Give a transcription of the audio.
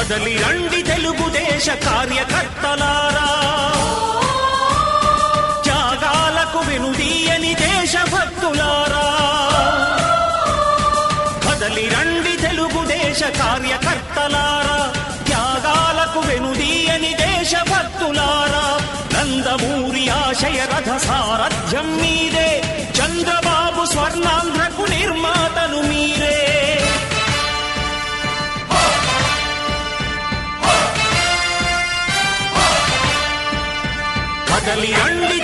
కదలి రండి తెలుగుదేశ కార్యకర్తలారా, త్యాగాలకు వెనుదీయని దేశభక్తులారా. కదలి రండి తెలుగుదేశ కార్యకర్తలారా, త్యాగాలకు వెనుదీయని దేశభక్తులారా. నందమూరి ఆశయ రథ సారథ్యం మీదే, చంద్రబాబు స్వర్ణాంధ్రకు నిర్మాతను మీరే. కదలి రండి